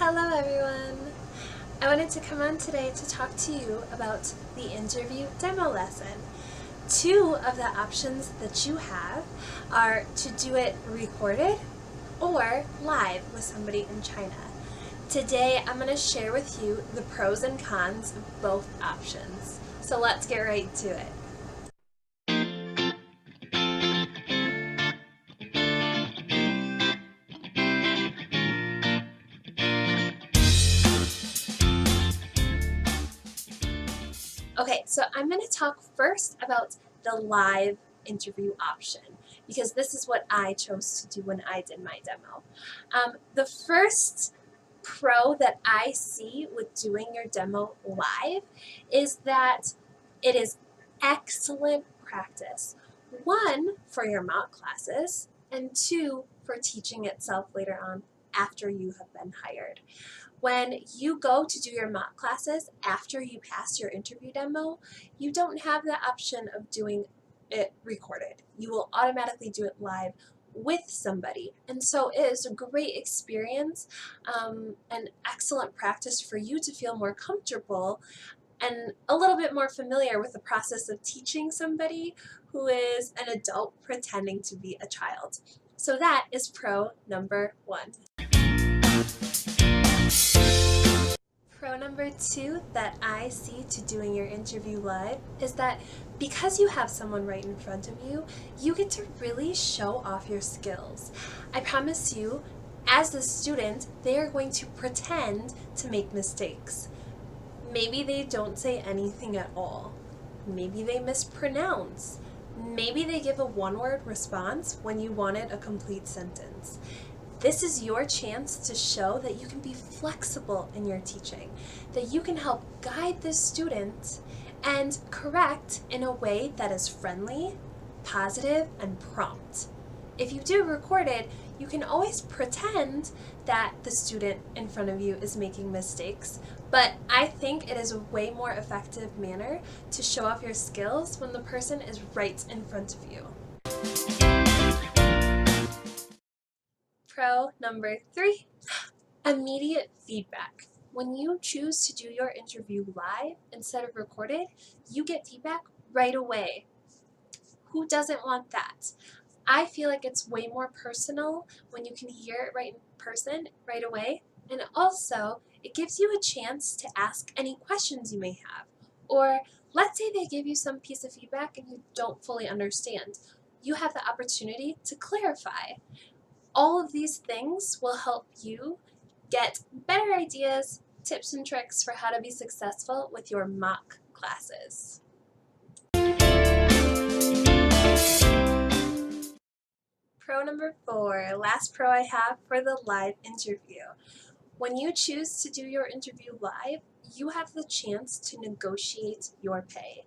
Hello everyone! I wanted to come on today to talk to you about the interview demo lesson. Two of the options that you have are to do it recorded or live with somebody in China. Today I'm going to share with you the pros and cons of both options. So let's get right to it. Okay, so I'm going to talk first about the live interview option because this is what I chose to do when I did my demo. The first pro that I see with doing your demo live is that it is excellent practice. One, for your mock classes, and two, for teaching itself later on after you have been hired. When you go to do your mock classes after you pass your interview demo, you don't have the option of doing it recorded. You will automatically do it live with somebody. And so it is a great experience and excellent practice for you to feel more comfortable and a little bit more familiar with the process of teaching somebody who is an adult pretending to be a child. So that is pro number one. Pro number two that I see to doing your interview live is that because you have someone right in front of you, you get to really show off your skills. I promise you, as a student, they are going to pretend to make mistakes. Maybe they don't say anything at all. Maybe they mispronounce. Maybe they give a one-word response when you wanted a complete sentence. This is your chance to show that you can be flexible in your teaching, that you can help guide the student and correct in a way that is friendly, positive, and prompt. If you do record it, you can always pretend that the student in front of you is making mistakes, but I think it is a way more effective manner to show off your skills when the person is right in front of you. Pro number three, immediate feedback. When you choose to do your interview live instead of recorded, you get feedback right away. Who doesn't want that? I feel like it's way more personal when you can hear it right in person right away, and also it gives you a chance to ask any questions you may have. Or let's say they give you some piece of feedback and you don't fully understand. You have the opportunity to clarify. All of these things will help you get better ideas, tips, and tricks for how to be successful with your mock classes. Pro number four, last pro I have for the live interview. When you choose to do your interview live, you have the chance to negotiate your pay.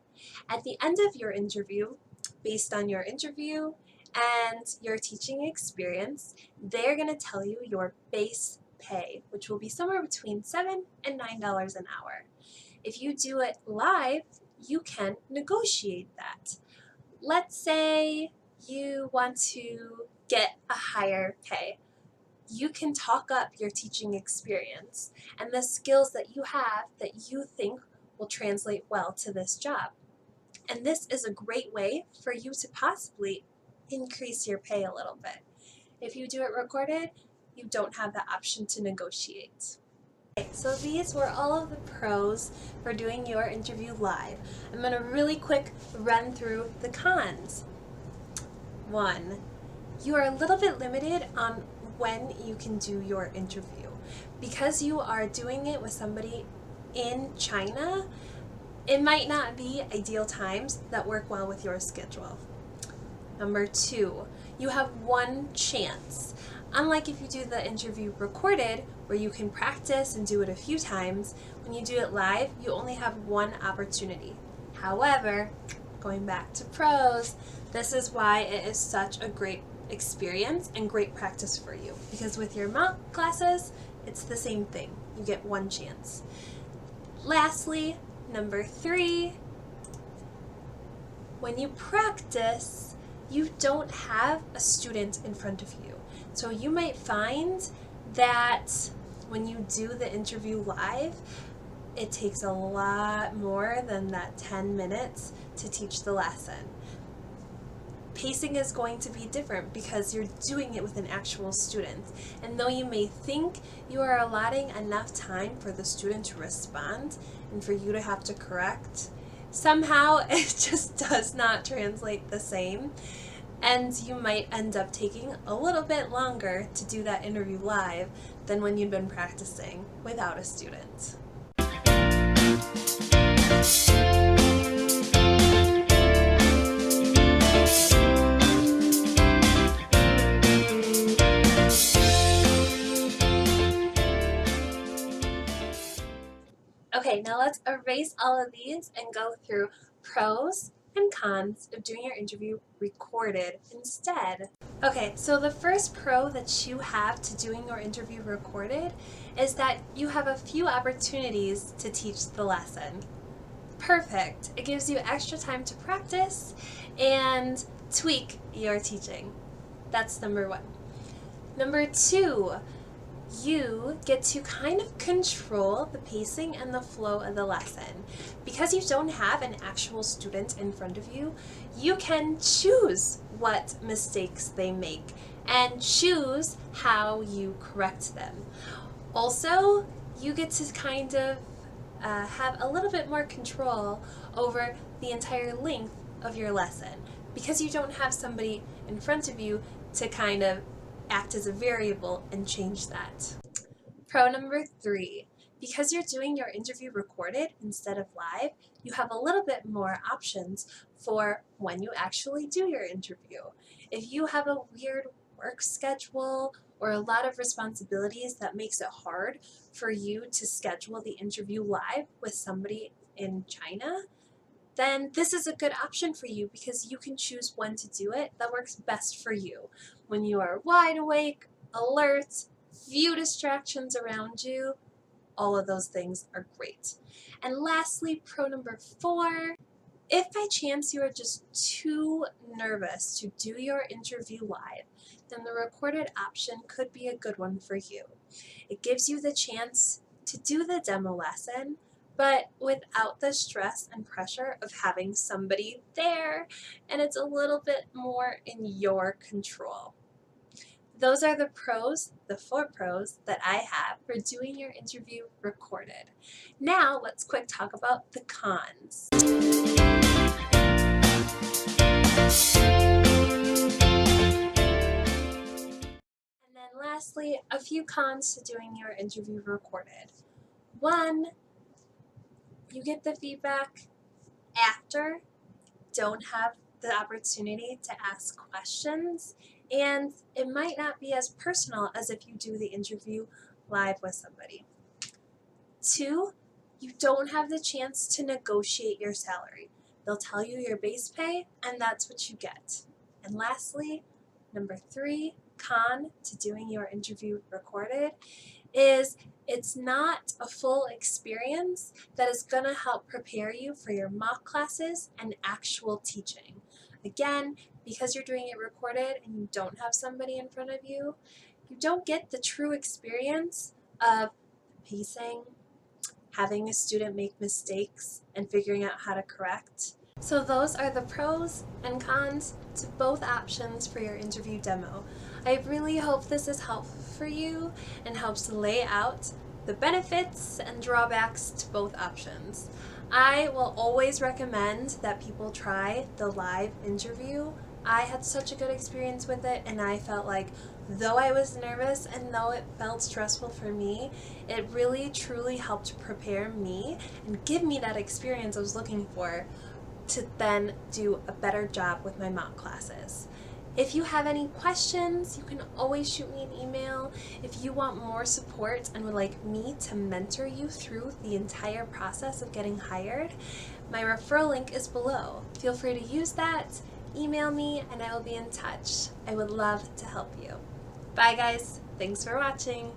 At the end of your interview, based on your interview and your teaching experience, they're going to tell you your base pay, which will be somewhere between $7 and $9 an hour. If you do it live, you can negotiate that. Let's say you want to get a higher pay. You can talk up your teaching experience and the skills that you have that you think will translate well to this job. And this is a great way for you to possibly increase your pay a little bit. If you do it recorded, you don't have the option to negotiate. Okay, so these were all of the pros for doing your interview live. I'm going to really quick run through the cons. 1, you are a little bit limited on when you can do your interview. Because you are doing it with somebody in China, it might not be ideal times that work well with your schedule. Number 2, you have one chance. Unlike if you do the interview recorded, where you can practice and do it a few times, when you do it live, you only have one opportunity. However, going back to pros, this is why it is such a great experience and great practice for you. Because with your mock classes, it's the same thing. You get one chance. Lastly, number 3, when you practice, you don't have a student in front of you. So you might find that when you do the interview live, it takes a lot more than that 10 minutes to teach the lesson. Pacing is going to be different because you're doing it with an actual student. And though you may think you are allotting enough time for the student to respond and for you to have to correct, somehow it just does not translate the same. And you might end up taking a little bit longer to do that interview live than when you'd been practicing without a student. Okay, now let's erase all of these and go through pros and cons of doing your interview recorded instead. Okay, so the first pro that you have to doing your interview recorded is that you have a few opportunities to teach the lesson. Perfect. It gives you extra time to practice and tweak your teaching. That's number one. Number two, you get to kind of control the pacing and the flow of the lesson. Because you don't have an actual student in front of you, you can choose what mistakes they make and choose how you correct them. Also, you get to kind of have a little bit more control over the entire length of your lesson because you don't have somebody in front of you to kind of act as a variable and change that. Pro number three, because you're doing your interview recorded instead of live, you have a little bit more options for when you actually do your interview. If you have a weird work schedule or a lot of responsibilities that makes it hard for you to schedule the interview live with somebody in China, then this is a good option for you because you can choose when to do it that works best for you. When you are wide awake, alert, few distractions around you, all of those things are great. And lastly, pro number four, if by chance you are just too nervous to do your interview live, then the recorded option could be a good one for you. It gives you the chance to do the demo lesson, but without the stress and pressure of having somebody there, and it's a little bit more in your control. Those are the pros, the 4 pros that I have for doing your interview recorded. Now let's quick talk about the cons. And then lastly, a few cons to doing your interview recorded. 1, you get the feedback after, don't have the opportunity to ask questions, and it might not be as personal as if you do the interview live with somebody. 2, you don't have the chance to negotiate your salary. They'll tell you your base pay, and that's what you get. And lastly, number 3, con to doing your interview recorded is it's not a full experience that is going to help prepare you for your mock classes and actual teaching. Again, because you're doing it recorded and you don't have somebody in front of you, you don't get the true experience of pacing, having a student make mistakes, and figuring out how to correct. So those are the pros and cons to both options for your interview demo. I really hope this is helpful for you and helps to lay out the benefits and drawbacks to both options. I will always recommend that people try the live interview. I had such a good experience with it, and I felt like though I was nervous and though it felt stressful for me, it really truly helped prepare me and give me that experience I was looking for to then do a better job with my mock classes. If you have any questions, you can always shoot me an email. If you want more support and would like me to mentor you through the entire process of getting hired, my referral link is below. Feel free to use that, email me, and I will be in touch. I would love to help you. Bye guys, thanks for watching.